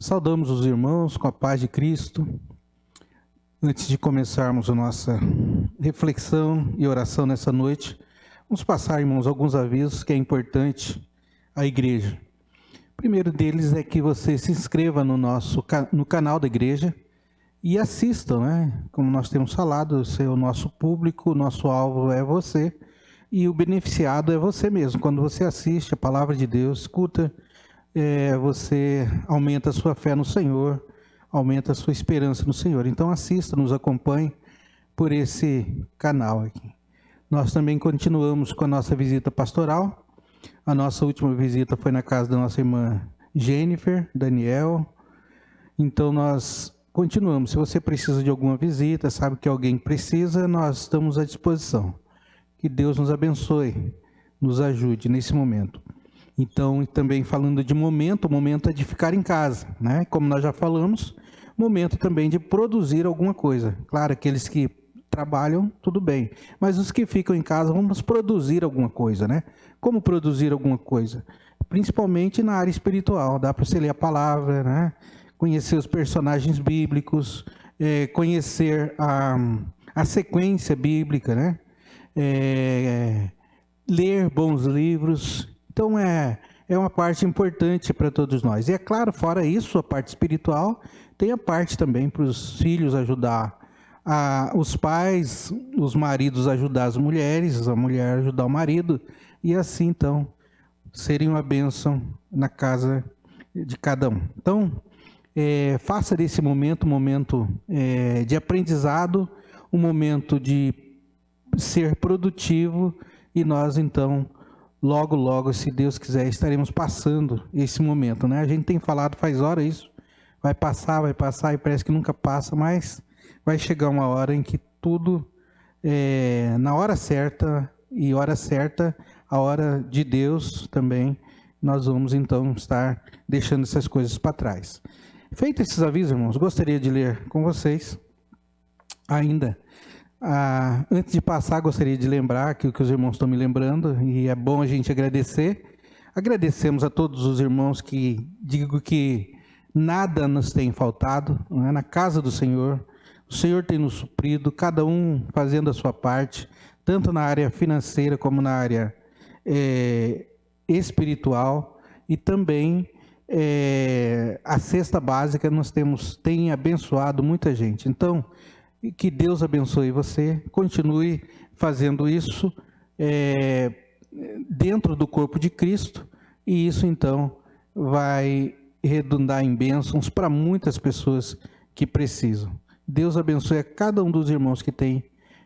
Saudamos os irmãos com a paz de Cristo. Antes de começarmos a nossa reflexão e oração nessa noite, vamos passar, irmãos, alguns avisos que é importante à igreja. O primeiro deles é que você se inscreva no canal da igreja e assistam, né? Como nós temos falado, o nosso público, o nosso alvo é você e o beneficiado é você mesmo. Quando você assiste a palavra de Deus, escuta, você aumenta a sua fé no Senhor, aumenta a sua esperança no Senhor. Então assista, nos acompanhe por esse canal aqui. Nós também continuamos com a nossa visita pastoral. A nossa última visita foi na casa da nossa irmã Jennifer, Daniel. Então nós continuamos. Se você precisa de alguma visita, sabe que alguém precisa, nós estamos à disposição. Que Deus nos abençoe, nos ajude nesse momento. Então, também falando de momento, o momento é de ficar em casa, né? Como nós já falamos, momento também de produzir alguma coisa. Claro, aqueles que trabalham, tudo bem. Mas os que ficam em casa, vamos produzir alguma coisa, né? Como produzir alguma coisa? Principalmente na área espiritual. Dá para você ler a palavra, né? Conhecer os personagens bíblicos, conhecer a sequência bíblica, né? Ler bons livros. Então, é uma parte importante para todos nós. E é claro, fora isso, a parte espiritual, tem a parte também para os filhos ajudar os pais, os maridos ajudar as mulheres, a mulher ajudar o marido, e assim, então, serem uma bênção na casa de cada um. Então, faça desse momento um momento de aprendizado, um momento de ser produtivo, e nós, então, logo, logo, se Deus quiser, estaremos passando esse momento, né? A gente tem falado faz hora isso, vai passar, e parece que nunca passa, mas vai chegar uma hora em que tudo, na hora certa, e hora certa, a hora de Deus também, nós vamos então estar deixando essas coisas para trás. Feito esses avisos, irmãos, gostaria de ler com vocês ainda. Antes de passar, gostaria de lembrar que o que os irmãos estão me lembrando, e é bom a gente agradecer. Agradecemos a todos os irmãos que digo que nada nos tem faltado, né? Na casa do Senhor, o Senhor tem nos suprido, cada um fazendo a sua parte, tanto na área financeira como na área espiritual, e também a cesta básica tem abençoado muita gente. Então, que Deus abençoe você, continue fazendo isso dentro do corpo de Cristo, e isso então vai redundar em bênçãos para muitas pessoas que precisam. Deus abençoe a cada um dos irmãos que tem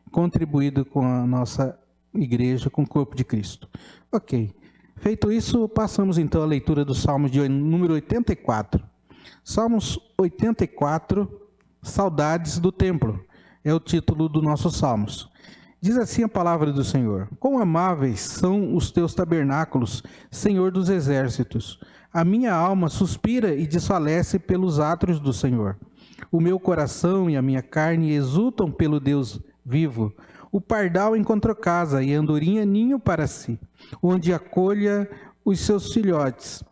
contribuído com a nossa igreja, com o corpo de Cristo. Ok, feito isso, passamos então à leitura do Salmo de número 84. Salmos 84, Saudades do Templo, é o título do nosso Salmos. Diz assim a palavra do Senhor: Quão amáveis são os teus tabernáculos, Senhor dos exércitos! A minha alma suspira e desfalece pelos átrios do Senhor. O meu coração e a minha carne exultam pelo Deus vivo. O pardal encontrou casa e a andorinha ninho para si, onde acolha os seus filhotes.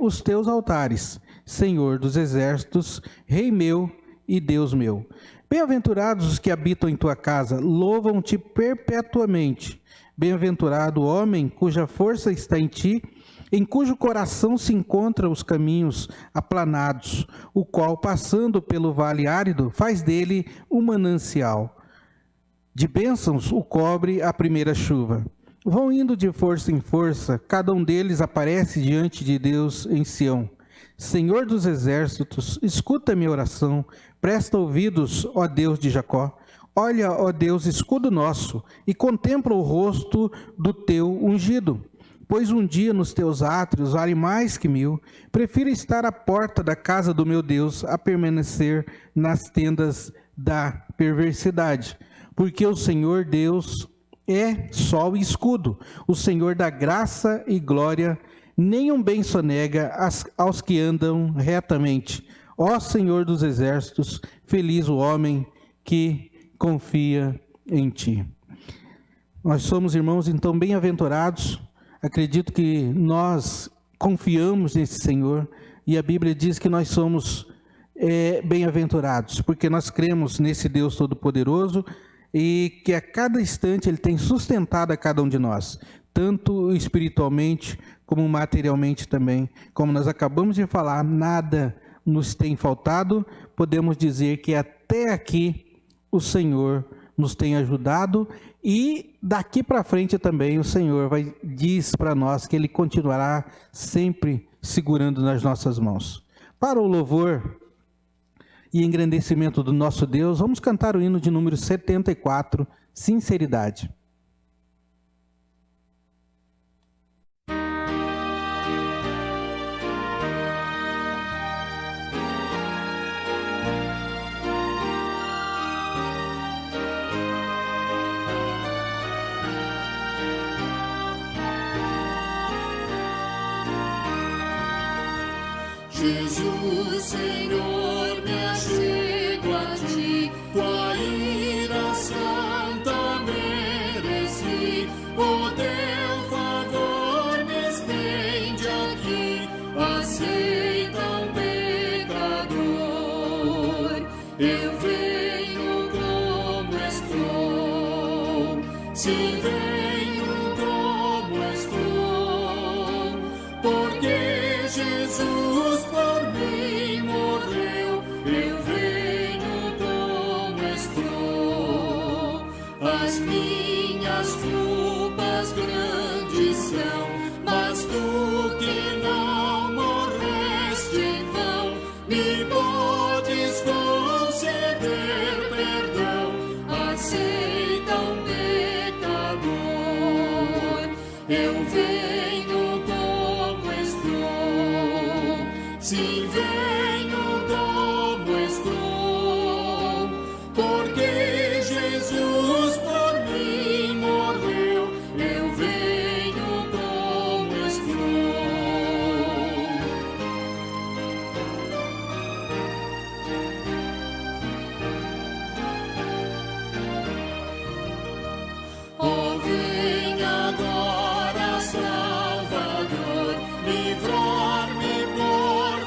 Os teus altares, Senhor dos exércitos, Rei meu e Deus meu. Bem-aventurados os que habitam em tua casa, louvam-te perpetuamente. Bem-aventurado o homem cuja força está em ti, em cujo coração se encontram os caminhos aplanados, o qual, passando pelo vale árido, faz dele um manancial. De bênçãos o cobre a primeira chuva. Vão indo de força em força, cada um deles aparece diante de Deus em Sião. Senhor dos exércitos, escuta minha oração, presta ouvidos, ó Deus de Jacó. Olha, ó Deus, escudo nosso, e contempla o rosto do teu ungido. Pois um dia nos teus átrios vale mais que 1000. Prefiro estar à porta da casa do meu Deus a permanecer nas tendas da perversidade. Porque o Senhor Deus é sol e escudo, o Senhor dá graça e glória, nenhum bem sonega aos que andam retamente. Ó Senhor dos exércitos, feliz o homem que confia em ti. Nós somos, irmãos, então bem-aventurados. Acredito que nós confiamos nesse Senhor E a Bíblia diz que nós somos bem-aventurados, porque nós cremos nesse Deus Todo-Poderoso e que a cada instante Ele tem sustentado a cada um de nós, tanto espiritualmente como materialmente também. Como nós acabamos de falar, nada nos tem faltado, podemos dizer que até aqui o Senhor nos tem ajudado e daqui para frente também o Senhor diz para nós que Ele continuará sempre segurando nas nossas mãos. Para o louvor e engrandecimento do nosso Deus, vamos cantar o hino de número 74, Sinceridade. Jesus, Senhor, me achego a ti, tua ira santa mereci, o teu favor me estende aqui, aceita um pecador, eu venho como estou, sim, venho como estou, porque Jesus por mim morreu, eu venho como estou. As minhas culpas grandes são, mas tu que não morreste em vão, me podes conceder perdão, aceita um pecador, eu venho como estou. Sim, venho como estou, porque Jesus por mim morreu, eu venho como estou. Oh, vem agora, Salvador, livrar-me por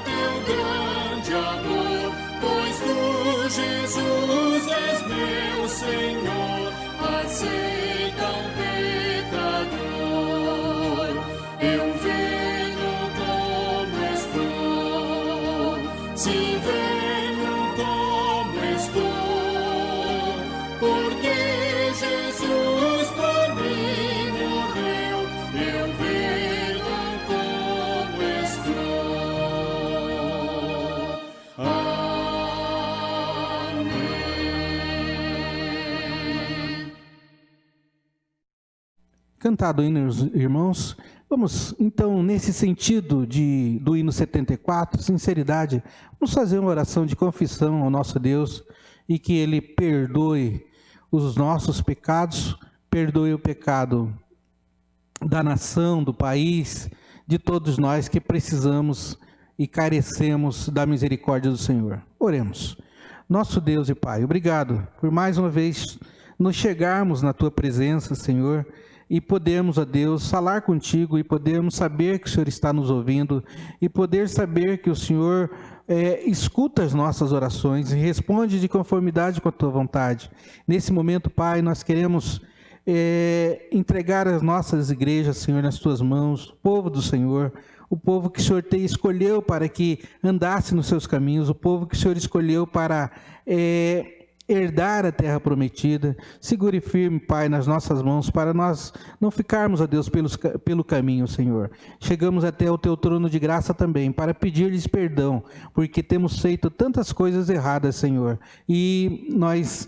grande amor, pois tu, Jesus, és meu Senhor, aceita um pecador, eu venho como estou, sim, venho como estou, porque Jesus por mim morreu, eu venho como estou. Amém. Cantado o hino, irmãos, vamos então, nesse sentido do hino 74, sinceridade, vamos fazer uma oração de confissão ao nosso Deus e que Ele perdoe os nossos pecados, perdoe o pecado da nação, do país, de todos nós que precisamos e carecemos da misericórdia do Senhor. Oremos. Nosso Deus e Pai, obrigado por mais uma vez nos chegarmos na Tua presença, Senhor, e podermos, ó Deus, falar contigo e podermos saber que o Senhor está nos ouvindo e poder saber que o Senhor escuta as nossas orações e responde de conformidade com a Tua vontade. Nesse momento, Pai, nós queremos entregar as nossas igrejas, Senhor, nas Tuas mãos, o povo do Senhor, o povo que o Senhor te escolheu para que andasse nos seus caminhos, o povo que o Senhor escolheu para herdar a terra prometida. Segure firme, Pai, nas nossas mãos, para nós não ficarmos, ó Deus, pelo caminho, Senhor. Chegamos até o Teu trono de graça também, para pedir-lhes perdão, porque temos feito tantas coisas erradas, Senhor, e nós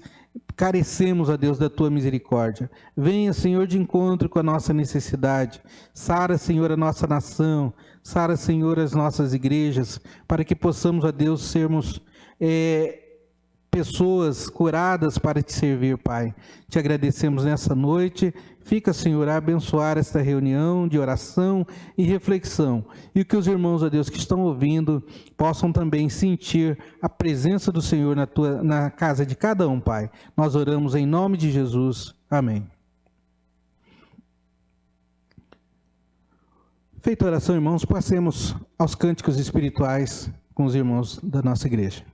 carecemos, ó Deus, da Tua misericórdia. Venha, Senhor, de encontro com a nossa necessidade. Sara, Senhor, a nossa nação. Sara, Senhor, as nossas igrejas, para que possamos, ó Deus, sermos pessoas curadas para Te servir, Pai. Te agradecemos nessa noite. Fica, Senhor, a abençoar esta reunião de oração e reflexão. E que os irmãos, ó Deus, que estão ouvindo, possam também sentir a presença do Senhor na casa de cada um, Pai. Nós oramos em nome de Jesus. Amém. Feita a oração, irmãos, passemos aos cânticos espirituais com os irmãos da nossa igreja.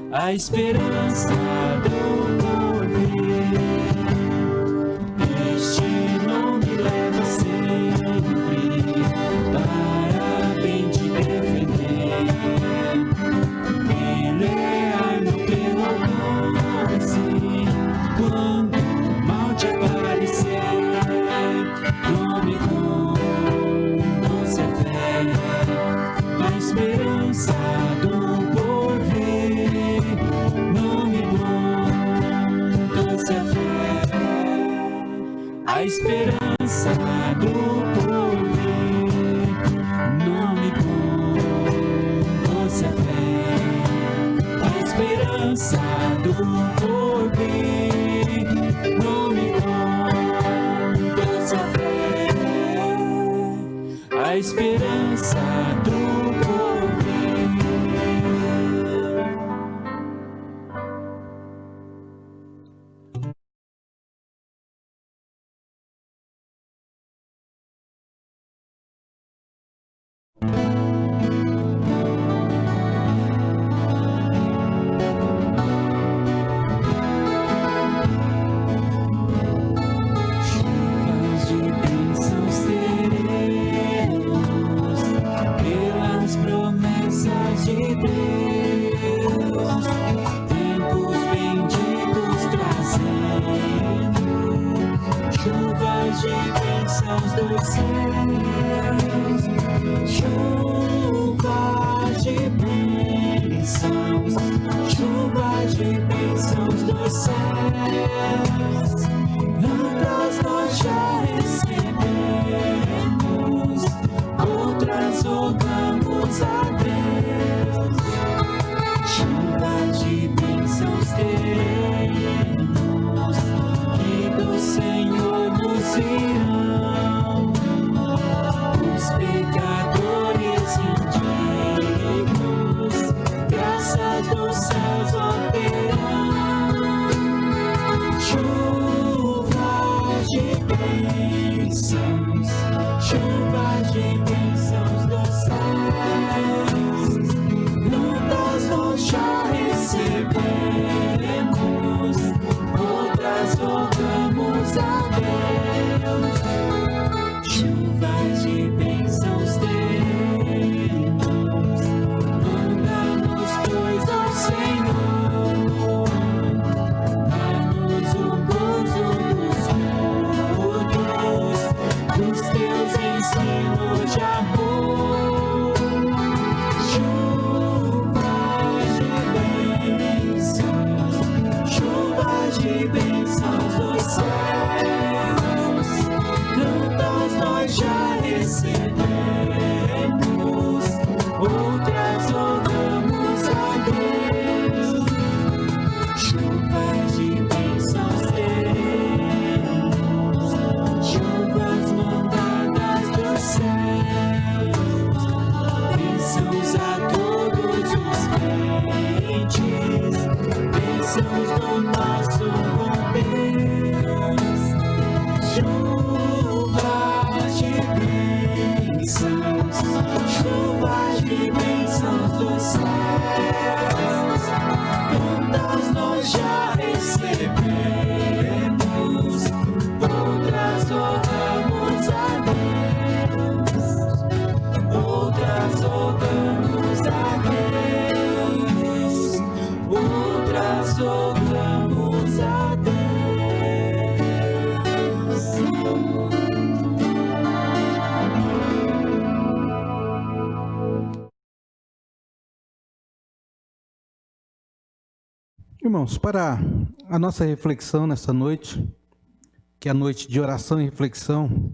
A esperança do porvir, este nome leva sempre para bem te defender. Peleai-no pelo alcance, quando o mal te aparecer. Nome com doce a fé, a esperança do a esperança do porvir, nome com doce a fé. A esperança do porvir, nome com doce a fé. A esperança do porvir. Bênçãos a todos. do nosso bom Deus. Chuvas de bênçãos, chuvas de bênçãos dos céus, muitas nós já recebemos, outras rogamos a Deus, outras rogamos a Deus, outras rogamos a Deus. Irmãos, para a nossa reflexão nessa noite, que é a noite de oração e reflexão,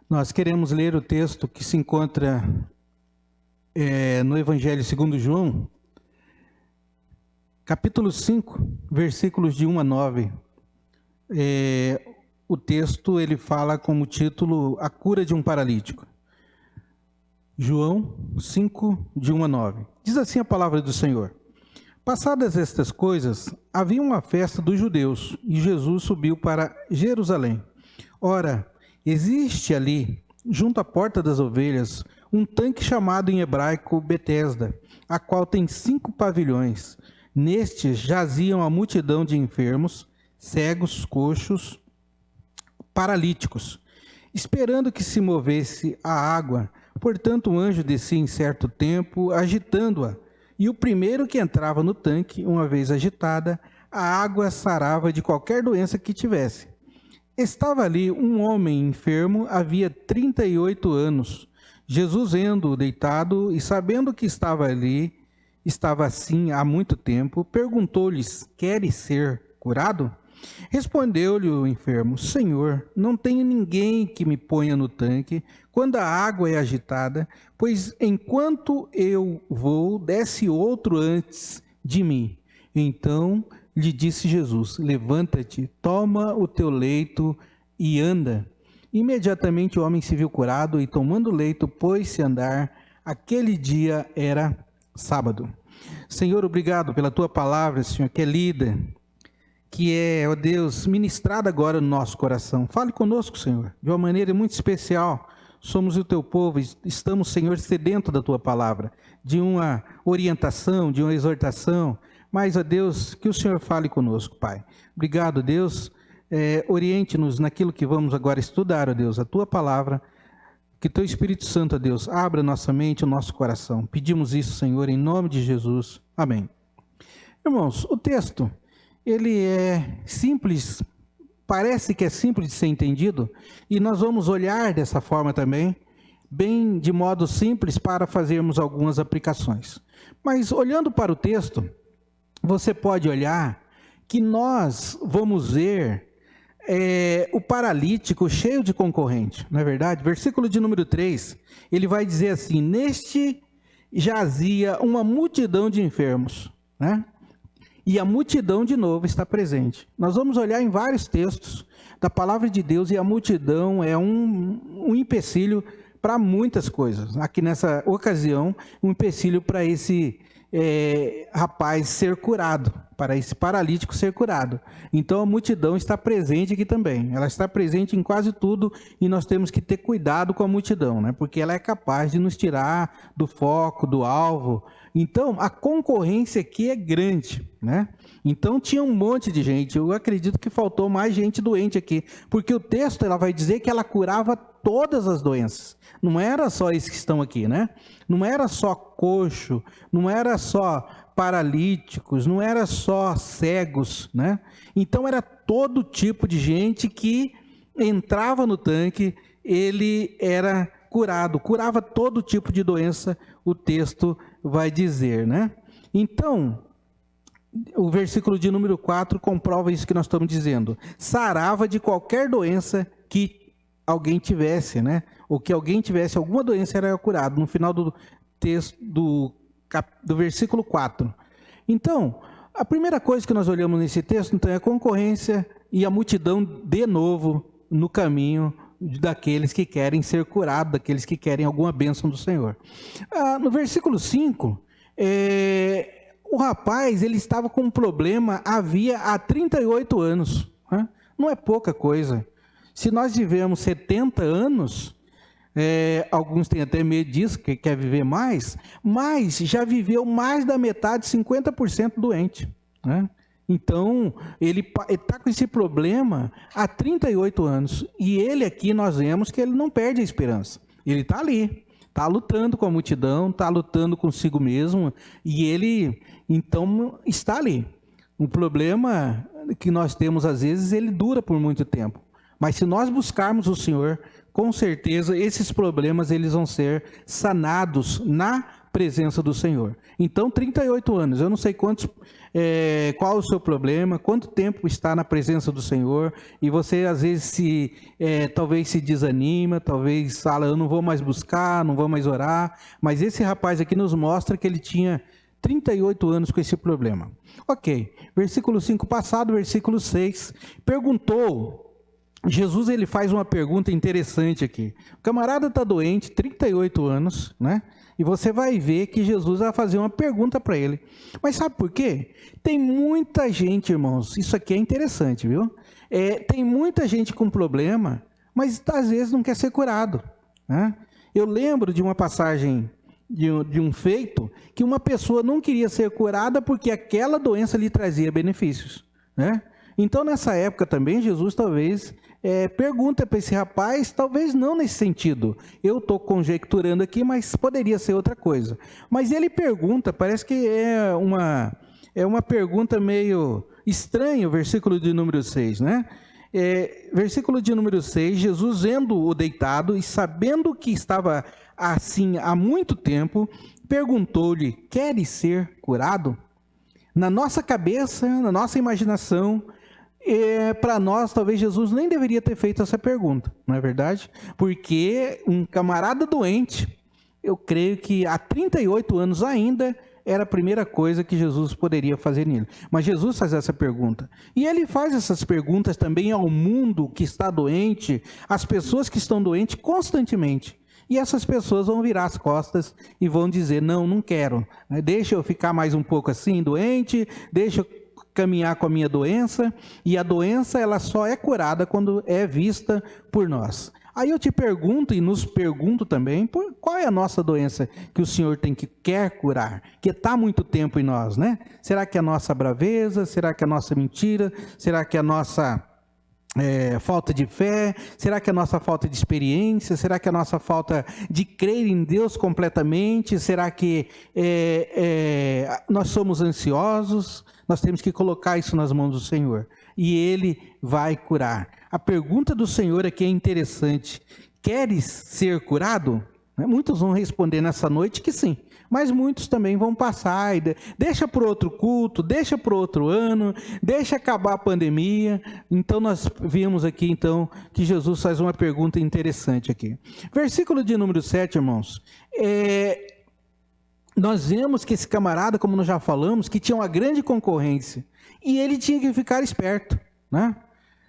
nós queremos ler o texto que se encontra no Evangelho segundo João, capítulo 5, versículos de 1 a 9. O texto ele fala como título A Cura de um Paralítico. João 5, de 1 a 9. Diz assim a palavra do Senhor. Passadas estas coisas, havia uma festa dos judeus, e Jesus subiu para Jerusalém. Ora, existe ali, junto à porta das ovelhas, um tanque chamado em hebraico Betesda, a qual tem 5 pavilhões. Nestes jaziam a multidão de enfermos, cegos, coxos, paralíticos, esperando que se movesse a água. Portanto, um anjo descia em certo tempo, agitando-a. E o primeiro que entrava no tanque, uma vez agitada, a água sarava de qualquer doença que tivesse. Estava ali um homem enfermo, havia 38 anos. Jesus, vendo-o deitado e sabendo que estava ali, estava assim há muito tempo, perguntou-lhes: queres ser curado? Respondeu-lhe o enfermo: Senhor, não tenho ninguém que me ponha no tanque quando a água é agitada, pois enquanto eu vou, desce outro antes de mim. Então lhe disse Jesus: levanta-te, toma o teu leito e anda. Imediatamente o homem se viu curado e, tomando o leito, pôs-se a andar. Aquele dia era sábado. Senhor, obrigado pela tua palavra, Senhor, que é lida, que é, ó Deus, ministrada agora no nosso coração. Fale conosco, Senhor, de uma maneira muito especial. Somos o teu povo, estamos, Senhor, sedento da tua palavra, de uma orientação, de uma exortação. Mas, ó Deus, que o Senhor fale conosco, Pai. Obrigado, Deus. Oriente-nos naquilo que vamos agora estudar, ó Deus, a tua palavra. Que teu Espírito Santo, ó Deus, abra nossa mente e o nosso coração. Pedimos isso, Senhor, em nome de Jesus. Amém. Irmãos, o texto, ele é simples, parece que é simples de ser entendido, e nós vamos olhar dessa forma também, bem de modo simples, para fazermos algumas aplicações. Mas olhando para o texto, você pode olhar que nós vamos ver o paralítico cheio de concorrente, não é verdade? Versículo de número 3, ele vai dizer assim: neste jazia uma multidão de enfermos, né? E a multidão, de novo, está presente. Nós vamos olhar em vários textos da palavra de Deus, e a multidão é um empecilho para muitas coisas. Aqui nessa ocasião, um empecilho para esse rapaz ser curado, para esse paralítico ser curado. Então a multidão está presente aqui também. Ela está presente em quase tudo, e nós temos que ter cuidado com a multidão, né? Porque ela é capaz de nos tirar do foco, do alvo. Então, a concorrência aqui é grande, né? Então, tinha um monte de gente. Eu acredito que faltou mais gente doente aqui, porque o texto ela vai dizer que ela curava todas as doenças. Não era só esses que estão aqui, né? Não era só coxo, não era só paralíticos, não era só cegos, né? Então, era todo tipo de gente que entrava no tanque, ele era curado, curava todo tipo de doença, o texto vai dizer, né? Então, o versículo de número 4 comprova isso que nós estamos dizendo. Sarava de qualquer doença que alguém tivesse, né? Ou que alguém tivesse alguma doença, era curado, no final do texto, do versículo 4. Então, a primeira coisa que nós olhamos nesse texto, então, é a concorrência e a multidão de novo no caminho daqueles que querem ser curados, daqueles que querem alguma bênção do Senhor. No versículo 5, O rapaz, ele estava com um problema há 38 anos. Né? Não é pouca coisa. Se nós vivemos 70 anos, alguns têm até medo disso, que quer viver mais, mas já viveu mais da metade, 50% doente. Né? Então, ele está com esse problema há 38 anos. E ele aqui, nós vemos que ele não perde a esperança. Ele está ali, está lutando com a multidão, está lutando consigo mesmo, e ele, então, está ali. O problema que nós temos, às vezes, ele dura por muito tempo. Mas se nós buscarmos o Senhor, com certeza, esses problemas eles vão ser sanados na presença do Senhor. Então, 38 anos, eu não sei qual o seu problema, quanto tempo está na presença do Senhor, e você às vezes talvez se desanima, talvez fala, eu não vou mais buscar, não vou mais orar, mas esse rapaz aqui nos mostra que ele tinha 38 anos com esse problema. Ok, versículo 5 passado, versículo 6, Jesus ele faz uma pergunta interessante aqui. O camarada está doente, 38 anos, né? E você vai ver que Jesus vai fazer uma pergunta para ele. Mas sabe por quê? Tem muita gente, irmãos, isso aqui é interessante, viu? Tem muita gente com problema, mas às vezes não quer ser curado. Né? Eu lembro de uma passagem, de um feito, que uma pessoa não queria ser curada porque aquela doença lhe trazia benefícios. Né? Então, nessa época também, Jesus talvez pergunta para esse rapaz, talvez não nesse sentido. Eu estou conjecturando aqui, mas poderia ser outra coisa. Mas ele pergunta, parece que é uma pergunta meio estranha, o versículo de número 6, né? Versículo de número 6, Jesus vendo-o deitado e sabendo que estava assim há muito tempo, perguntou-lhe, queres ser curado? Na nossa cabeça, na nossa imaginação, para nós, talvez Jesus nem deveria ter feito essa pergunta, não é verdade? Porque um camarada doente, eu creio que há 38 anos ainda, era a primeira coisa que Jesus poderia fazer nele. Mas Jesus faz essa pergunta. E ele faz essas perguntas também ao mundo que está doente, às pessoas que estão doentes constantemente. E essas pessoas vão virar as costas e vão dizer, não quero. Deixa eu ficar mais um pouco assim, doente, deixa eu caminhar com a minha doença, e a doença ela só é curada quando é vista por nós. Aí eu te pergunto e nos pergunto também, qual é a nossa doença que o Senhor quer curar, que está há muito tempo em nós, né? Será que é a nossa braveza? Será que é a nossa mentira? Será que é a nossa falta de fé? Será que é a nossa falta de experiência? Será que é a nossa falta de crer em Deus completamente? Será que nós somos ansiosos? Nós temos que colocar isso nas mãos do Senhor. E Ele vai curar. A pergunta do Senhor aqui é interessante. Queres ser curado? Muitos vão responder nessa noite que sim. Mas muitos também vão passar, deixa para outro culto, deixa para outro ano, deixa acabar a pandemia. Então nós vimos aqui então que Jesus faz uma pergunta interessante aqui. Versículo de número 7, irmãos. Nós vemos que esse camarada, como nós já falamos, que tinha uma grande concorrência. E ele tinha que ficar esperto, né?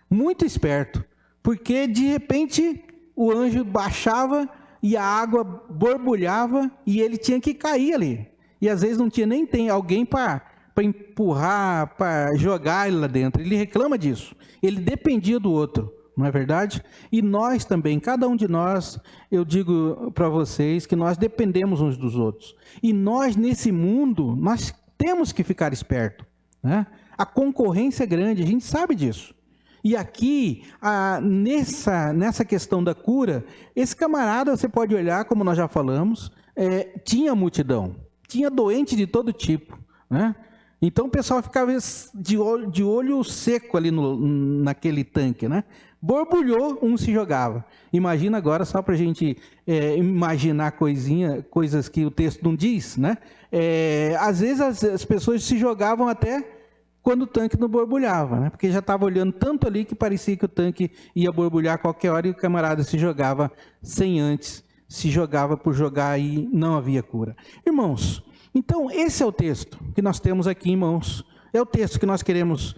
Muito esperto. Porque de repente o anjo baixava e a água borbulhava e ele tinha que cair ali. E às vezes não tinha nem alguém para empurrar, para jogar ele lá dentro. Ele reclama disso. Ele dependia do outro, não é verdade? E nós também, cada um de nós, eu digo para vocês que nós dependemos uns dos outros. E nós, nesse mundo, nós temos que ficar esperto, né? A concorrência é grande, a gente sabe disso. E aqui, nessa questão da cura, esse camarada, você pode olhar, como nós já falamos, tinha multidão, tinha doente de todo tipo, né? Então o pessoal ficava de olho seco ali naquele tanque, né? Borbulhou, um se jogava. Imagina agora, só para a gente imaginar coisas que o texto não diz, né? Às vezes as pessoas se jogavam até quando o tanque não borbulhava, né? Porque já estava olhando tanto ali que parecia que o tanque ia borbulhar a qualquer hora e o camarada se jogava sem antes, se jogava por jogar e não havia cura. Irmãos, então esse é o texto que nós temos aqui em mãos, é o texto que nós queremos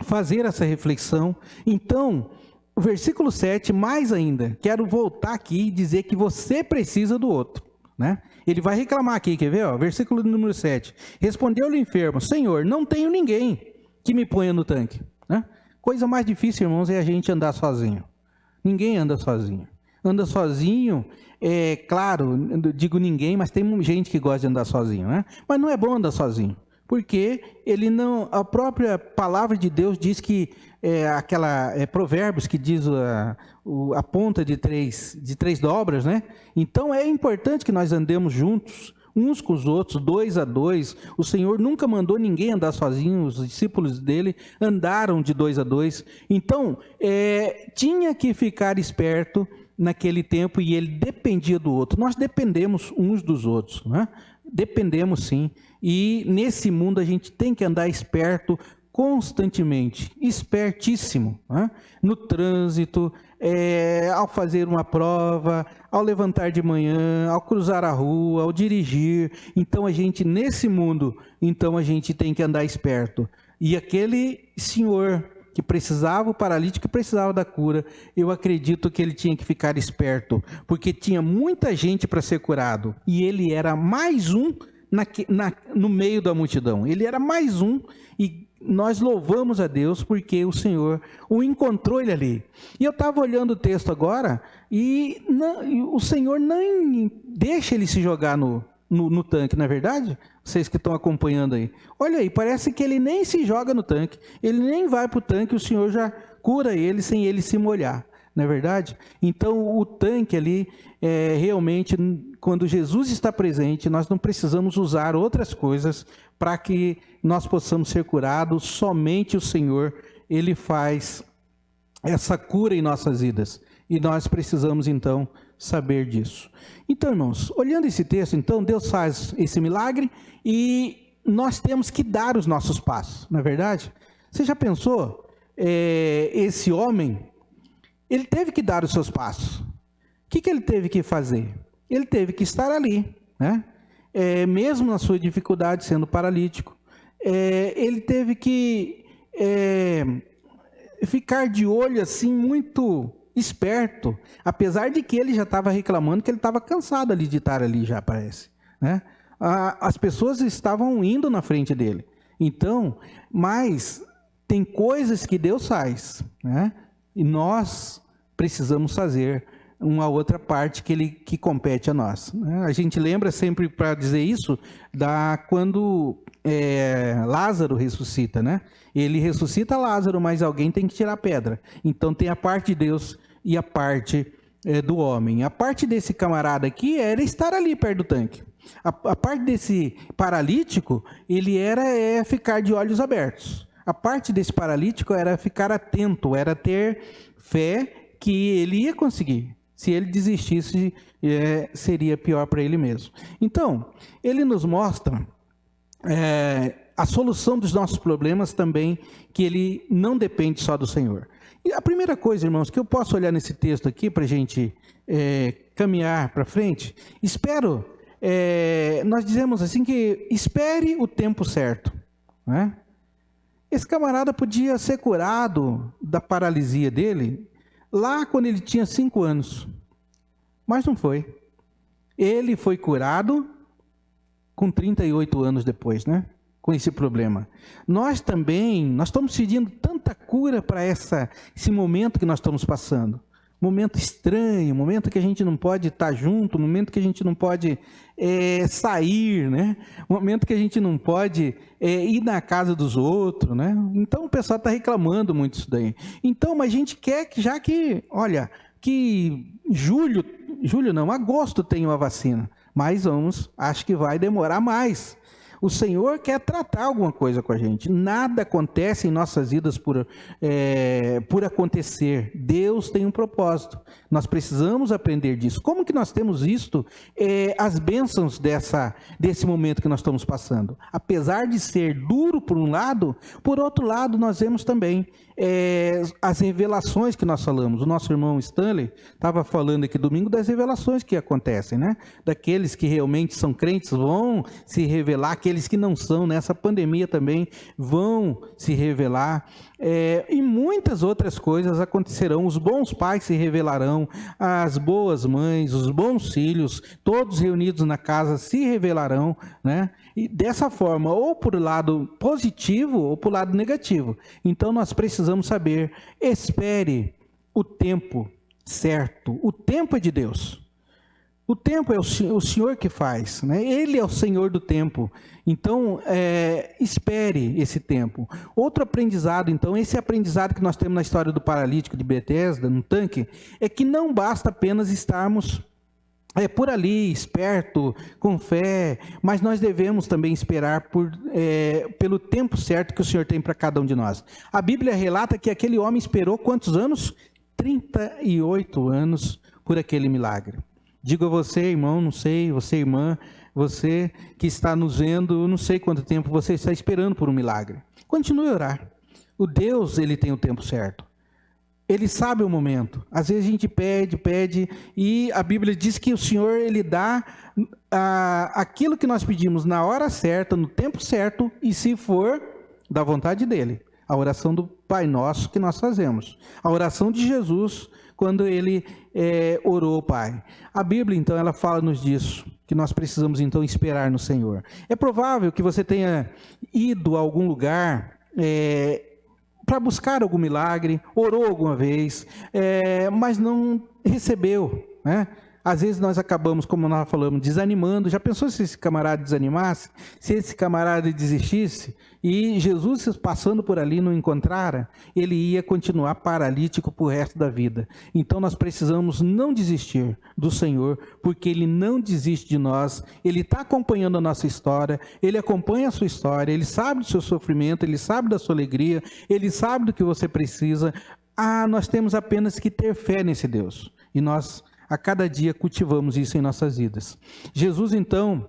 fazer essa reflexão. Então, o versículo 7, mais ainda, quero voltar aqui e dizer que você precisa do outro, né? Ele vai reclamar aqui, quer ver? Ó, versículo número 7. Respondeu-lhe o enfermo: Senhor, não tenho ninguém que me ponha no tanque. Né? Coisa mais difícil, irmãos, é a gente andar sozinho. Ninguém anda sozinho. Anda sozinho, claro, digo ninguém, mas tem gente que gosta de andar sozinho, né? Mas não é bom andar sozinho, porque a própria palavra de Deus diz que Provérbios que diz a ponta de três dobras, né? Então é importante que nós andemos juntos, uns com os outros, 2 a 2. O Senhor nunca mandou ninguém andar sozinho, os discípulos dele andaram de 2 a 2. Então, tinha que ficar esperto naquele tempo, e ele dependia do outro. Nós dependemos uns dos outros, né? Dependemos sim, e nesse mundo a gente tem que andar esperto constantemente, espertíssimo, né? No trânsito, ao fazer uma prova, ao levantar de manhã, ao cruzar a rua, ao dirigir. Então nesse mundo, a gente tem que andar esperto. E aquele senhor que precisava, o paralítico que precisava da cura, eu acredito que ele tinha que ficar esperto, porque tinha muita gente para ser curado, e ele era mais um no meio da multidão. Ele era mais um, e nós louvamos a Deus porque o Senhor o encontrou ele ali. E eu estava olhando o texto agora, e o Senhor nem deixa ele se jogar no tanque, não é verdade? Vocês que estão acompanhando aí. Olha aí, parece que ele nem se joga no tanque, ele nem vai para o tanque, o Senhor já cura ele sem ele se molhar, não é verdade? Então o tanque ali, realmente, quando Jesus está presente, nós não precisamos usar outras coisas para que nós possamos ser curados. Somente o Senhor, ele faz essa cura em nossas vidas, e nós precisamos então saber disso. Então, irmãos, olhando esse texto, então, Deus faz esse milagre e nós temos que dar os nossos passos, não é verdade? Você já pensou? Esse homem, ele teve que dar os seus passos. O que ele teve que fazer? Ele teve que estar ali, né? Mesmo na sua dificuldade, sendo paralítico, ele teve que ficar de olho assim, muito esperto, apesar de que ele já estava reclamando que ele estava cansado ali de estar ali, já parece, né? As pessoas estavam indo na frente dele. Então, mas tem coisas que Deus faz, né? E nós precisamos fazer uma outra parte que compete a nós, né? A gente lembra sempre, para dizer isso, quando Lázaro ressuscita, né? Ele ressuscita Lázaro, mas alguém tem que tirar a pedra. Então tem a parte de Deus e a parte do homem. A parte desse camarada aqui era estar ali perto do tanque. A parte desse paralítico, ele era ficar de olhos abertos. A parte desse paralítico era ficar atento, era ter fé que ele ia conseguir. Se ele desistisse, seria pior para ele mesmo. Então, ele nos mostra a solução dos nossos problemas também, que ele não depende só do Senhor. E a primeira coisa, irmãos, que eu posso olhar nesse texto aqui para a gente caminhar para frente, nós dizemos assim que espere o tempo certo, né? Esse camarada podia ser curado da paralisia dele lá quando ele tinha 5 anos, mas não foi. Ele foi curado com 38 anos depois, né? Com esse problema. Nós estamos pedindo tanta cura para esse momento que nós estamos passando. Momento estranho, momento que a gente não pode estar junto, momento que a gente não pode sair, né? Momento que a gente não pode ir na casa dos outros, né? Então o pessoal está reclamando muito disso daí. Então, mas a gente quer que agosto tem uma vacina, mas acho que vai demorar mais. O Senhor quer tratar alguma coisa com a gente. Nada acontece em nossas vidas por acontecer. Deus tem um propósito. Nós precisamos aprender disso. Como que nós temos visto as bênçãos desse momento que nós estamos passando? Apesar de ser duro por um lado, por outro lado nós vemos também as revelações que nós falamos. O nosso irmão Stanley estava falando aqui domingo das revelações que acontecem, né? Daqueles que realmente são crentes vão se revelar, aqueles que não são, nessa pandemia também vão se revelar. E muitas outras coisas acontecerão. Os bons pais se revelarão, as boas mães, os bons filhos, todos reunidos na casa se revelarão, né? E dessa forma, ou por lado positivo ou por lado negativo. Então nós precisamos saber, espere o tempo certo. O tempo é de Deus. O tempo é o Senhor que faz, né? Ele é o Senhor do tempo. Então, espere esse tempo. Outro aprendizado, então, esse aprendizado que nós temos na história do paralítico de Betesda, no tanque, é que não basta apenas estarmos por ali, esperto, com fé, mas nós devemos também esperar pelo tempo certo que o Senhor tem para cada um de nós. A Bíblia relata que aquele homem esperou quantos anos? 38 anos por aquele milagre. Digo a você, irmão, não sei, você, irmã, você que está nos vendo, não sei quanto tempo você está esperando por um milagre. Continue a orar. O Deus, ele tem o tempo certo. Ele sabe o momento. Às vezes a gente pede, e a Bíblia diz que o Senhor, ele dá aquilo que nós pedimos na hora certa, no tempo certo, e se for da vontade dele. A oração do Pai Nosso que nós fazemos. A oração de Jesus, quando ele orou ao Pai. A Bíblia, então, ela fala-nos disso, que nós precisamos, então, esperar no Senhor. É provável que você tenha ido a algum lugar para buscar algum milagre, orou alguma vez, mas não recebeu, né? Às vezes nós acabamos, como nós falamos, desanimando. Já pensou se esse camarada desanimasse? Se esse camarada desistisse? E Jesus, passando por ali, não encontrara? Ele ia continuar paralítico para o resto da vida. Então nós precisamos não desistir do Senhor, porque Ele não desiste de nós. Ele está acompanhando a nossa história, Ele acompanha a sua história, Ele sabe do seu sofrimento, Ele sabe da sua alegria, Ele sabe do que você precisa. Nós temos apenas que ter fé nesse Deus. E nós, a cada dia, cultivamos isso em nossas vidas. Jesus, então,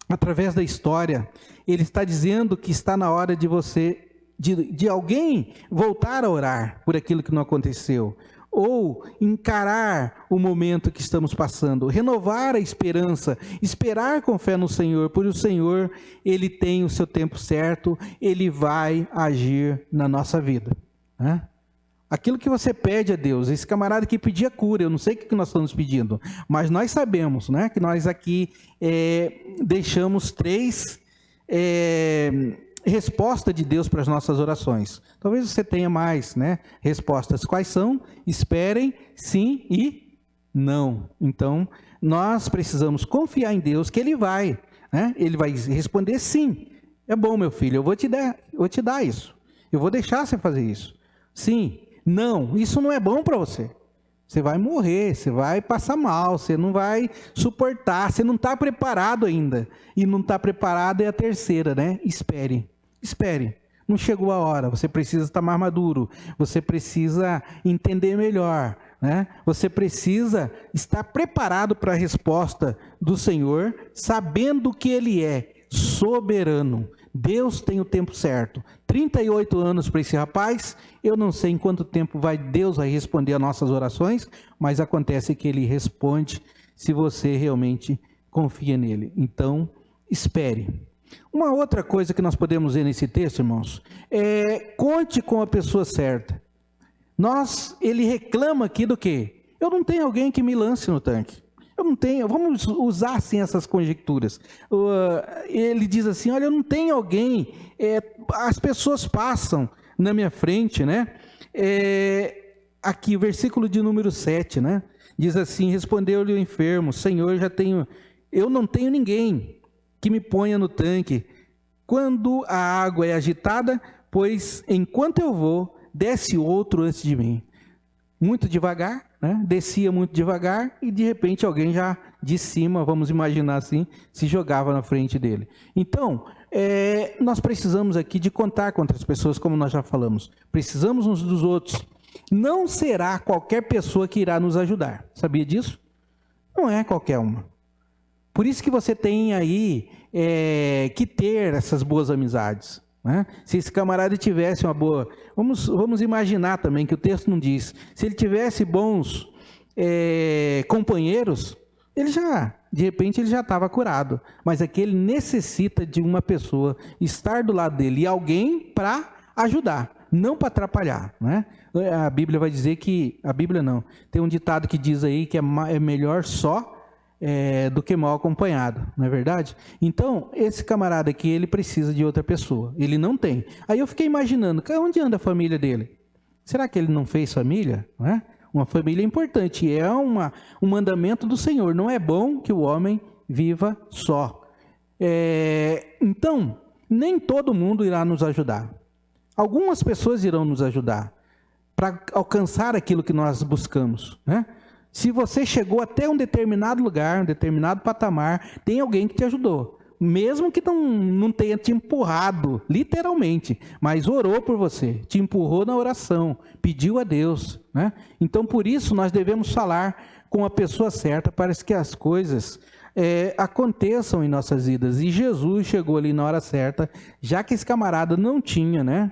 através da história, ele está dizendo que está na hora de alguém voltar a orar por aquilo que não aconteceu, ou encarar o momento que estamos passando, renovar a esperança, esperar com fé no Senhor, porque o Senhor, ele tem o seu tempo certo, ele vai agir na nossa vida, né? Aquilo que você pede a Deus, esse camarada que pedia cura, eu não sei o que nós estamos pedindo, mas nós sabemos, né, que nós aqui deixamos 3 respostas de Deus para as nossas orações. Talvez você tenha mais, né, respostas. Quais são? Esperem, sim e não. Então, nós precisamos confiar em Deus que Ele vai, né? Ele vai responder sim. É bom, meu filho, eu vou te dar isso. Eu vou deixar você fazer isso. Sim. Não, isso não é bom para você. Você vai morrer, você vai passar mal, você não vai suportar, você não está preparado ainda. E não está preparado é a terceira, né? Espere. Não chegou a hora, você precisa estar mais maduro, você precisa entender melhor, né? Você precisa estar preparado para a resposta do Senhor, sabendo que Ele é soberano. Deus tem o tempo certo. 38 anos para esse rapaz, eu não sei em quanto tempo Deus vai responder as nossas orações, mas acontece que Ele responde se você realmente confia nele. Então, espere. Uma outra coisa que nós podemos ver nesse texto, irmãos, conte com a pessoa certa. Ele reclama aqui do quê? Eu não tenho alguém que me lance no tanque. Eu não tenho, vamos usar assim essas conjecturas. Ele diz assim, olha, eu não tenho alguém, as pessoas passam na minha frente, né? Aqui, o versículo de número 7, né? Diz assim, respondeu-lhe o enfermo, Senhor, eu não tenho ninguém que me ponha no tanque quando a água é agitada, pois enquanto eu vou, desce outro antes de mim. Muito devagar, né? Descia muito devagar e de repente alguém já de cima, vamos imaginar assim, se jogava na frente dele. Então, nós precisamos aqui de contar com outras pessoas, como nós já falamos. Precisamos uns dos outros. Não será qualquer pessoa que irá nos ajudar. Sabia disso? Não é qualquer uma. Por isso que você tem aí que ter essas boas amizades. né? Se esse camarada tivesse uma boa... Vamos imaginar também, que o texto não diz. Se ele tivesse bons companheiros, de repente ele já estava curado. Mas aqui ele necessita de uma pessoa estar do lado dele e alguém para ajudar, não para atrapalhar, né? A Bíblia vai dizer que... A Bíblia não. Tem um ditado que diz aí que é melhor só do que mal acompanhado, não é verdade? Então, esse camarada aqui, ele precisa de outra pessoa. Ele não tem. Aí eu fiquei imaginando, onde anda a família dele? Será que ele não fez família? Não é? Uma família importante. É um mandamento do Senhor. Não é bom que o homem viva só. Então, nem todo mundo irá nos ajudar. Algumas pessoas irão nos ajudar para alcançar aquilo que nós buscamos, né? Se você chegou até um determinado lugar, um determinado patamar, tem alguém que te ajudou. Mesmo que não tenha te empurrado, literalmente, mas orou por você, te empurrou na oração, pediu a Deus, né? Então, por isso, nós devemos falar com a pessoa certa para que as coisas aconteçam em nossas vidas. E Jesus chegou ali na hora certa, já que esse camarada não tinha, né?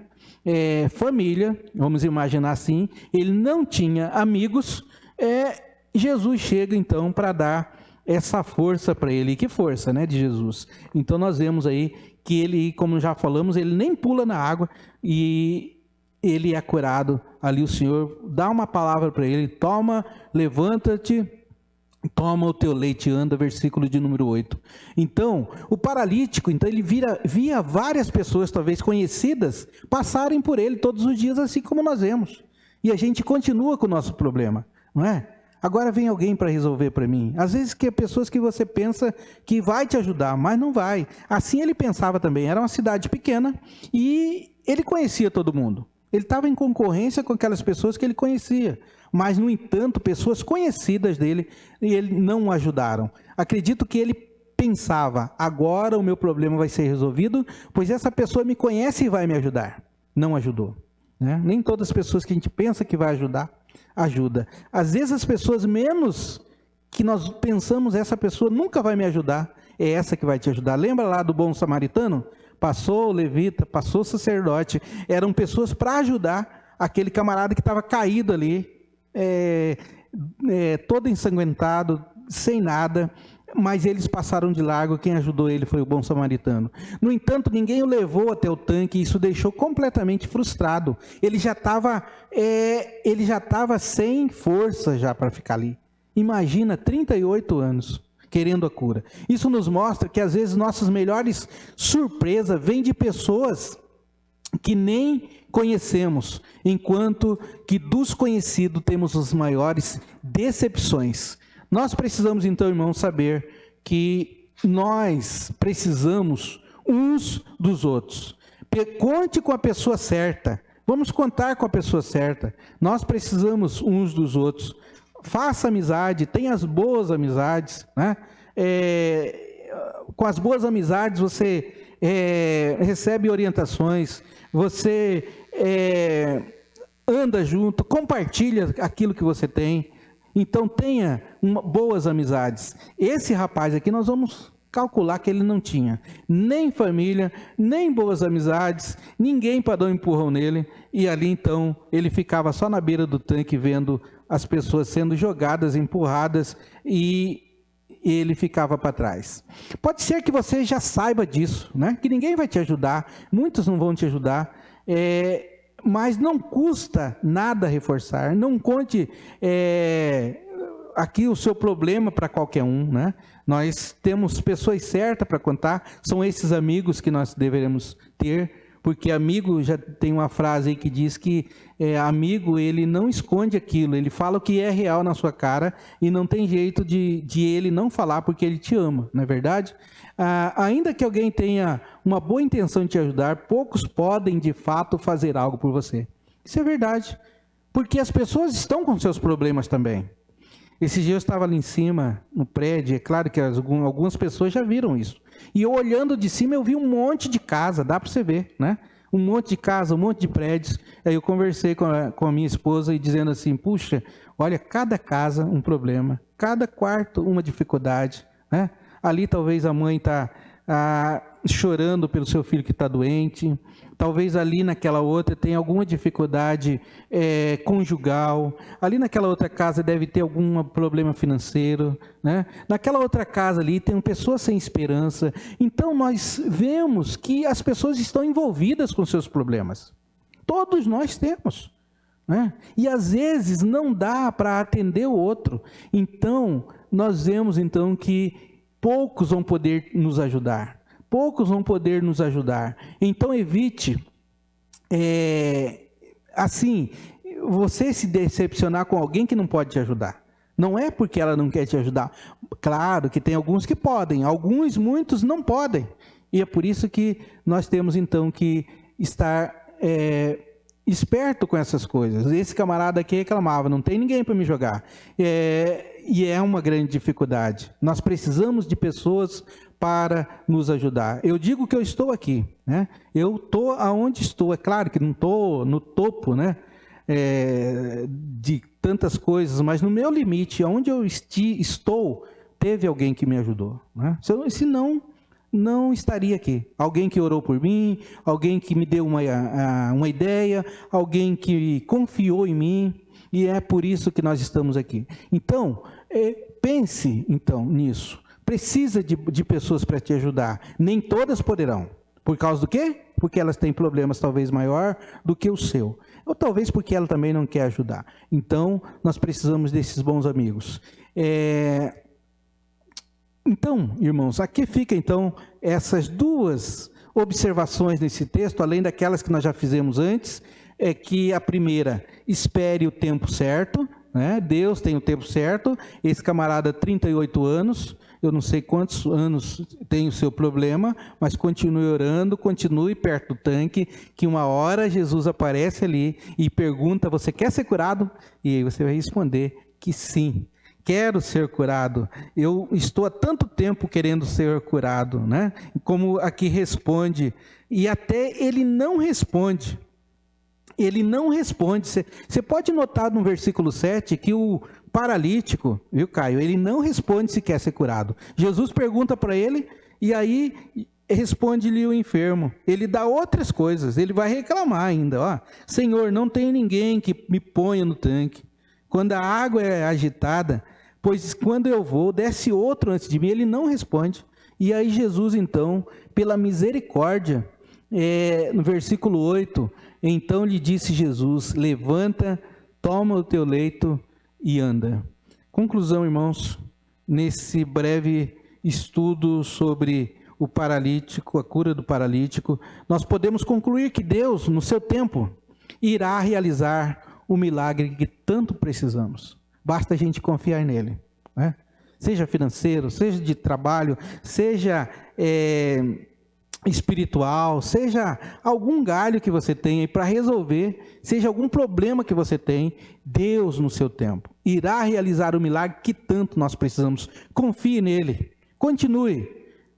Família, vamos imaginar assim, ele não tinha amigos, Jesus chega então para dar essa força para ele. E que força, né, de Jesus? Então nós vemos aí que ele, como já falamos, ele nem pula na água e ele é curado. Ali o Senhor dá uma palavra para ele: toma, levanta-te, toma o teu leite e anda, versículo de número 8. Então, o paralítico, então ele via várias pessoas, talvez conhecidas, passarem por ele todos os dias, assim como nós vemos. E a gente continua com o nosso problema, não é? Agora vem alguém para resolver para mim. Às vezes que é pessoas que você pensa que vai te ajudar, mas não vai. Assim ele pensava também. Era uma cidade pequena e ele conhecia todo mundo. Ele estava em concorrência com aquelas pessoas que ele conhecia. Mas, no entanto, pessoas conhecidas dele, e ele não o ajudaram. Acredito que ele pensava: agora o meu problema vai ser resolvido, pois essa pessoa me conhece e vai me ajudar. Não ajudou, né? Nem todas as pessoas que a gente pensa que vai ajudar, ajuda. Às vezes as pessoas menos que nós pensamos, essa pessoa nunca vai me ajudar, é essa que vai te ajudar. Lembra lá do bom samaritano? Passou o levita, passou o sacerdote, eram pessoas para ajudar aquele camarada que estava caído ali, todo ensanguentado, sem nada, mas eles passaram de largo. Quem ajudou ele foi o bom samaritano. No entanto, ninguém o levou até o tanque, e isso deixou completamente frustrado. Ele já estava sem força já para ficar ali. Imagina, 38 anos, querendo a cura. Isso nos mostra que às vezes nossas melhores surpresas vêm de pessoas que nem conhecemos, enquanto que dos conhecidos temos as maiores decepções. Nós precisamos então, irmãos, saber que nós precisamos uns dos outros. Conte com a pessoa certa. Vamos contar com a pessoa certa. Nós precisamos uns dos outros. Faça amizade, tenha as boas amizades, né? Com as boas amizades você recebe orientações, você anda junto, compartilha aquilo que você tem. Então tenha boas amizades. Esse rapaz aqui, nós vamos calcular que ele não tinha nem família, nem boas amizades, ninguém para dar um empurrão nele, e ali então ele ficava só na beira do tanque vendo as pessoas sendo jogadas, empurradas, e ele ficava para trás. Pode ser que você já saiba disso, né? Que ninguém vai te ajudar, muitos não vão te ajudar, mas não custa nada reforçar. Não conte aqui o seu problema para qualquer um, né? Nós temos pessoas certas para contar, são esses amigos que nós deveremos ter, porque amigo, já tem uma frase aí que diz que amigo, ele não esconde aquilo, ele fala o que é real na sua cara e não tem jeito de ele não falar porque ele te ama, não é verdade? Ainda que alguém tenha uma boa intenção de te ajudar, poucos podem de fato fazer algo por você. Isso é verdade, porque as pessoas estão com seus problemas também. Esse dia eu estava ali em cima, no prédio, é claro que algumas pessoas já viram isso. E eu olhando de cima, eu vi um monte de casa, dá para você ver, né? Um monte de casa, um monte de prédios. Aí eu conversei com a minha esposa e dizendo assim: puxa, olha, cada casa um problema, cada quarto uma dificuldade, né? Ali talvez a mãe está chorando pelo seu filho que está doente, talvez ali naquela outra tenha alguma dificuldade conjugal, ali naquela outra casa deve ter algum problema financeiro, né? Naquela outra casa ali tem pessoas sem esperança. Então nós vemos que as pessoas estão envolvidas com seus problemas. Todos nós temos, né? E às vezes não dá para atender o outro. Então nós vemos então que poucos vão poder nos ajudar. Poucos vão poder nos ajudar. Então evite, assim, você se decepcionar com alguém que não pode te ajudar. Não é porque ela não quer te ajudar. Claro que tem alguns que podem, muitos não podem. E é por isso que nós temos então que estar esperto com essas coisas. Esse camarada aqui reclamava, não tem ninguém para me jogar. E é uma grande dificuldade. Nós precisamos de pessoas para nos ajudar. Eu digo que eu estou aqui, né? Eu estou aonde estou. É claro que não estou no topo, né? De tantas coisas, mas no meu limite, onde eu estou, teve alguém que me ajudou, né? Senão, não estaria aqui. Alguém que orou por mim, alguém que me deu uma ideia, alguém que confiou em mim, e é por isso que nós estamos aqui. Então, pense então nisso. Precisa de pessoas para te ajudar. Nem todas poderão. Por causa do quê? Porque elas têm problemas talvez maior do que o seu. Ou talvez porque ela também não quer ajudar. Então, nós precisamos desses bons amigos. Então, irmãos, aqui fica então essas duas observações nesse texto, além daquelas que nós já fizemos antes, que a primeira, espere o tempo certo, né? Deus tem o tempo certo. Esse camarada, 38 anos, eu não sei quantos anos tem o seu problema, mas continue orando, continue perto do tanque, que uma hora Jesus aparece ali e pergunta, você quer ser curado? E aí você vai responder que sim. Quero ser curado, eu estou há tanto tempo querendo ser curado, né? Como aqui responde, e até ele não responde. Ele não responde. Você pode notar no versículo 7 que o paralítico, viu, Caio? Ele não responde se quer ser curado. Jesus pergunta para ele e aí responde-lhe o enfermo. Ele dá outras coisas, ele vai reclamar ainda. Ó, Senhor, não tem ninguém que me ponha no tanque. Quando a água é agitada, pois quando eu vou, desce outro antes de mim. Ele não responde. E aí Jesus, então, pela misericórdia, no versículo 8, então lhe disse Jesus, levanta, toma o teu leito e anda. Conclusão, irmãos, nesse breve estudo sobre o paralítico, a cura do paralítico, nós podemos concluir que Deus, no seu tempo, irá realizar o milagre que tanto precisamos. Basta a gente confiar nele, né? Seja financeiro, seja de trabalho, seja espiritual, seja algum galho que você tenha para resolver, seja algum problema que você tem, Deus no seu tempo irá realizar o milagre que tanto nós precisamos. Confie nele, continue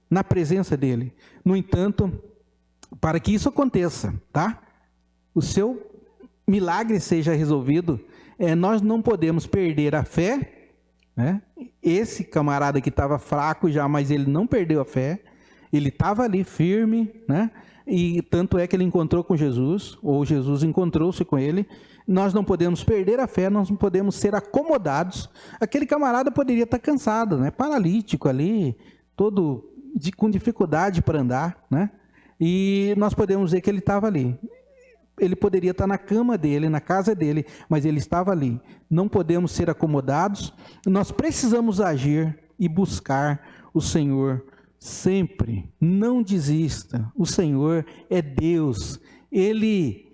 na presença dele. No entanto, para que isso aconteça, tá? O seu milagre seja resolvido, nós não podemos perder a fé, né? Esse camarada que estava fraco já, mas ele não perdeu a fé. Ele estava ali firme, né? E tanto é que ele encontrou com Jesus, ou Jesus encontrou-se com ele. Nós não podemos perder a fé, nós não podemos ser acomodados. Aquele camarada poderia estar cansado, né? Paralítico ali, todo com dificuldade para andar, né? E nós podemos ver que ele estava ali. Ele poderia estar na cama dele, na casa dele, mas ele estava ali. Não podemos ser acomodados. Nós precisamos agir e buscar o Senhor sempre. Não desista. O Senhor é Deus. Ele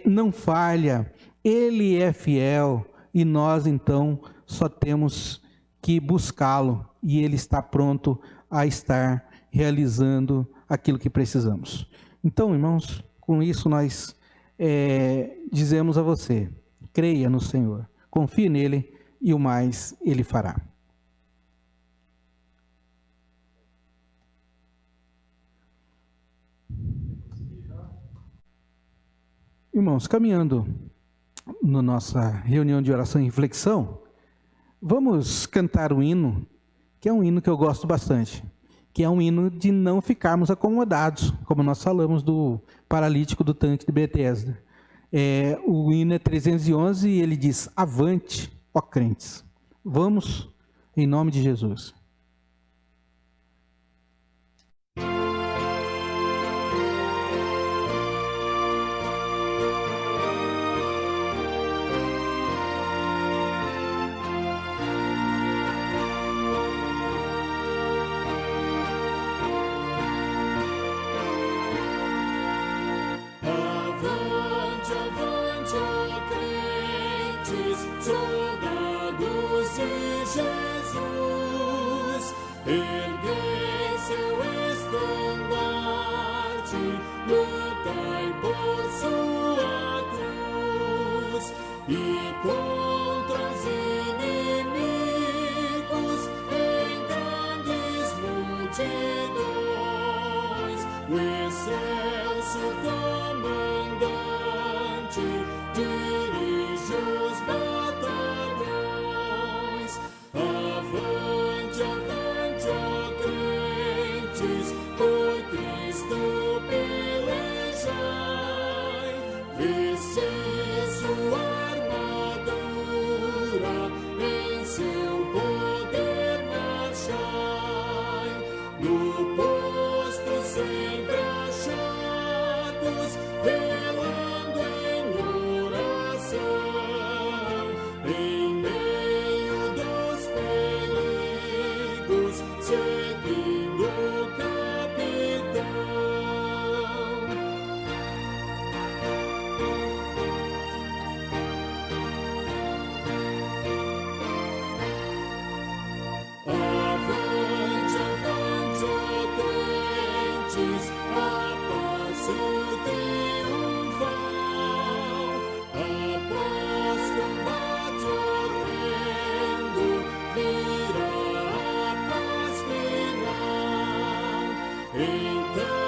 não falha. Ele é fiel. E nós, então, só temos que buscá-lo. E Ele está pronto a estar realizando aquilo que precisamos. Então, irmãos, com isso nós dizemos a você, creia no Senhor, confie nele e o mais Ele fará. Irmãos, caminhando na nossa reunião de oração e reflexão, vamos cantar um hino, que é um hino que eu gosto bastante, que é um hino de não ficarmos acomodados, como nós falamos do paralítico do tanque de Betesda. O hino é 311 e ele diz: avante, ó crentes. Vamos, em nome de Jesus. Avante, avante, ó crentes, soldados de Jesus, erguei seu estandarte, lutai por sua cruz, e contra os inimigos em grandes multidões, o excelso comandante dirige os batalhões. Avante, avante, ó crentes, por Cristo pelejai, vesti sua armadura, em seu poder marchai, no posto sempre achados, velando em oração, em meio dos perigos, seguindo o capitão. Avante, avante, ó crentes, a passo triunfal, após combate horrendo, virá a paz final. Então,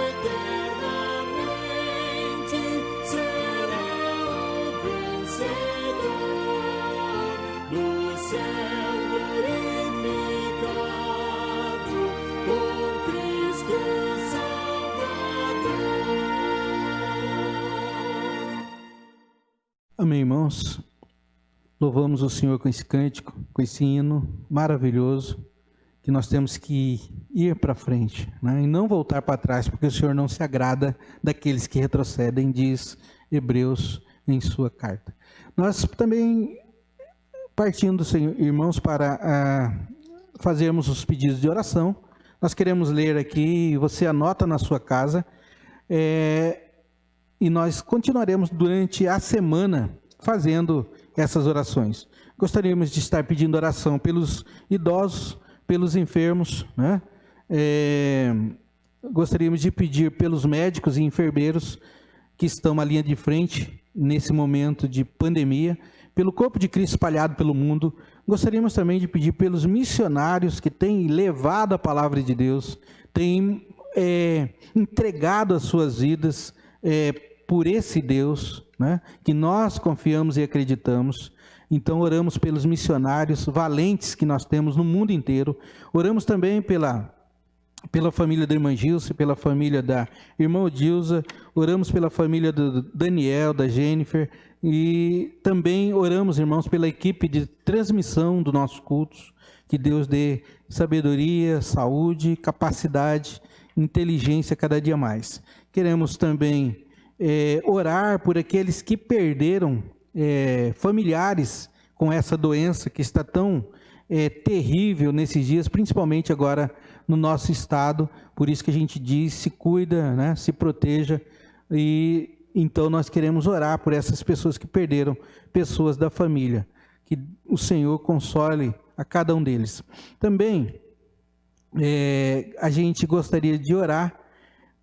eternamente, será o vencedor, no céu glorificado, com Cristo Salvador. Amém, irmãos? Louvamos o Senhor com esse cântico, com esse hino maravilhoso, que nós temos que ir para frente, né? E não voltar para trás, porque o Senhor não se agrada daqueles que retrocedem, diz Hebreus em sua carta. Nós também, partindo, Senhor, irmãos, para fazermos os pedidos de oração, nós queremos ler aqui, você anota na sua casa, e nós continuaremos durante a semana fazendo essas orações. Gostaríamos de estar pedindo oração pelos idosos, pelos enfermos, né? Gostaríamos de pedir pelos médicos e enfermeiros que estão na linha de frente nesse momento de pandemia, pelo corpo de Cristo espalhado pelo mundo. Gostaríamos também de pedir pelos missionários que têm levado a palavra de Deus, têm entregado as suas vidas por esse Deus, né, que nós confiamos e acreditamos. Então oramos pelos missionários valentes que nós temos no mundo inteiro. Oramos também pela família da irmã Gilce, pela família da irmã Odilza, oramos pela família do Daniel, da Jennifer, e também oramos, irmãos, pela equipe de transmissão dos nossos cultos, que Deus dê sabedoria, saúde, capacidade, inteligência cada dia mais. Queremos também orar por aqueles que perderam familiares com essa doença que está tão terrível nesses dias, principalmente agora no nosso estado. Por isso que a gente diz, se cuida, né, se proteja, e então nós queremos orar por essas pessoas que perderam pessoas da família, que o Senhor console a cada um deles. Também a gente gostaria de orar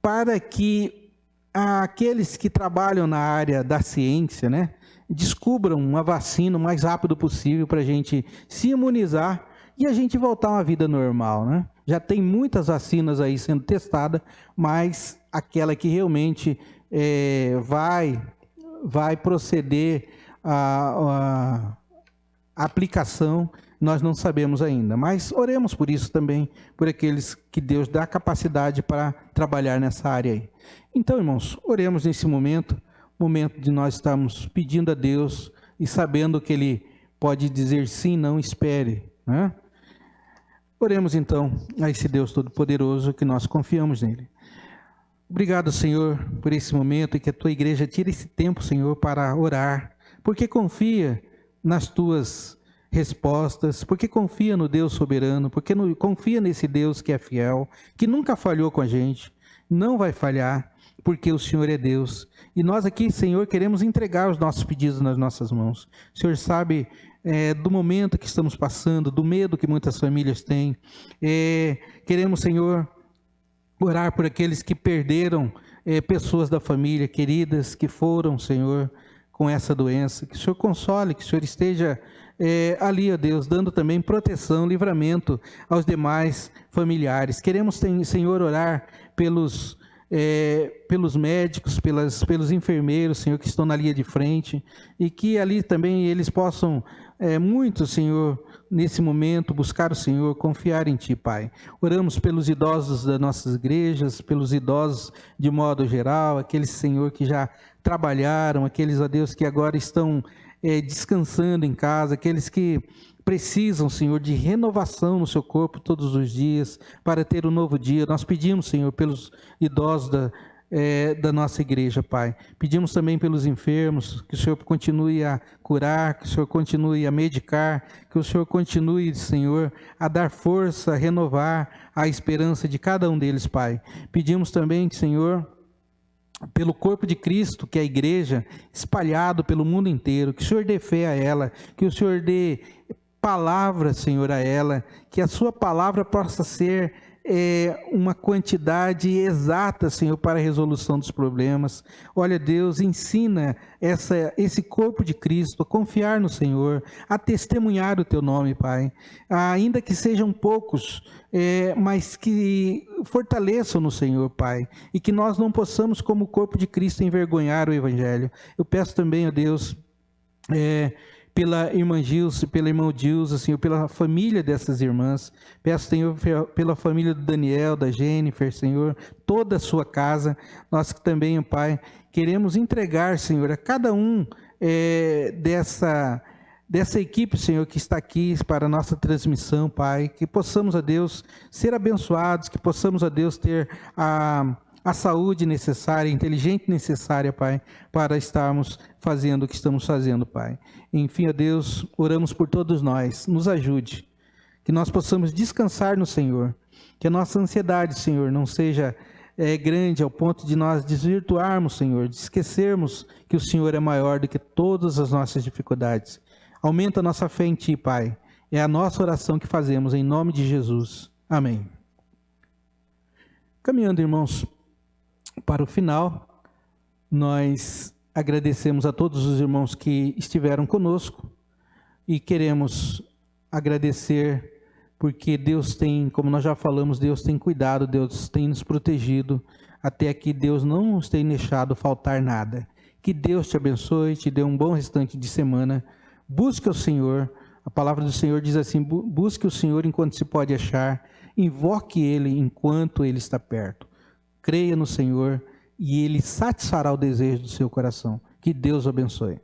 para que aqueles que trabalham na área da ciência, né, descubram uma vacina o mais rápido possível para a gente se imunizar e a gente voltar a uma vida normal, né? Já tem muitas vacinas aí sendo testadas, mas aquela que realmente vai proceder a aplicação nós não sabemos ainda, mas oremos por isso também, por aqueles que Deus dá capacidade para trabalhar nessa área aí. Então, irmãos, oremos nesse momento de nós estarmos pedindo a Deus e sabendo que Ele pode dizer sim, não espere, né? Oremos então a esse Deus Todo-Poderoso que nós confiamos nele. Obrigado, Senhor, por esse momento e que a Tua igreja tire esse tempo, Senhor, para orar, porque confia nas Tuas respostas, porque confia no Deus soberano, porque confia nesse Deus que é fiel, que nunca falhou com a gente, não vai falhar, porque o Senhor é Deus. E nós aqui, Senhor, queremos entregar os nossos pedidos nas nossas mãos. O Senhor sabe do momento que estamos passando, do medo que muitas famílias têm. Queremos, Senhor, orar por aqueles que perderam pessoas da família, queridas, que foram, Senhor, com essa doença. Que o Senhor console, que o Senhor esteja ali, ó Deus, dando também proteção, livramento aos demais familiares. Queremos, Senhor, orar pelos médicos, pelos enfermeiros, Senhor, que estão na linha de frente, e que ali também eles possam, muito, Senhor, nesse momento, buscar o Senhor, confiar em Ti, Pai. Oramos pelos idosos das nossas igrejas, pelos idosos de modo geral, aqueles, Senhor, que já trabalharam, aqueles, ó Deus, que agora estão descansando em casa, aqueles que precisam, Senhor, de renovação no seu corpo todos os dias, para ter um novo dia. Nós pedimos, Senhor, pelos idosos da nossa igreja, Pai. Pedimos também pelos enfermos, que o Senhor continue a curar, que o Senhor continue a medicar, que o Senhor continue, Senhor, a dar força, a renovar a esperança de cada um deles, Pai. Pedimos também, Senhor, pelo corpo de Cristo, que é a igreja, espalhado pelo mundo inteiro, que o Senhor dê fé a ela, que o Senhor dê palavra, Senhor, a ela, que a sua palavra possa ser uma quantidade exata, Senhor, para a resolução dos problemas. Olha, Deus, ensina esse corpo de Cristo a confiar no Senhor, a testemunhar o Teu nome, Pai, ainda que sejam poucos, mas que fortaleçam no Senhor, Pai, e que nós não possamos, como corpo de Cristo, envergonhar o Evangelho. Eu peço também, ó Deus, pela irmã Gilce, pela irmã Dilza, Senhor, pela família dessas irmãs. Peço, Senhor, pela família do Daniel, da Jennifer, Senhor, toda a sua casa. Nós que também, Pai, queremos entregar, Senhor, a cada um dessa equipe, Senhor, que está aqui para a nossa transmissão, Pai, que possamos, ó Deus, ser abençoados, que possamos, ó Deus, ter a saúde necessária, a inteligência necessária, Pai, para estarmos fazendo o que estamos fazendo, Pai. Enfim, ó Deus, oramos por todos nós, nos ajude, que nós possamos descansar no Senhor, que a nossa ansiedade, Senhor, não seja grande ao ponto de nós desvirtuarmos, Senhor, de esquecermos que o Senhor é maior do que todas as nossas dificuldades. Aumenta a nossa fé em Ti, Pai. É a nossa oração que fazemos em nome de Jesus. Amém. Caminhando, irmãos, para o final, nós agradecemos a todos os irmãos que estiveram conosco e queremos agradecer porque Deus tem, como nós já falamos, Deus tem cuidado, Deus tem nos protegido, até que Deus não nos tem deixado faltar nada. Que Deus te abençoe, te dê um bom restante de semana. Busque o Senhor, a palavra do Senhor diz assim, busque o Senhor enquanto se pode achar, invoque Ele enquanto Ele está perto. Creia no Senhor e Ele satisfará o desejo do seu coração. Que Deus o abençoe.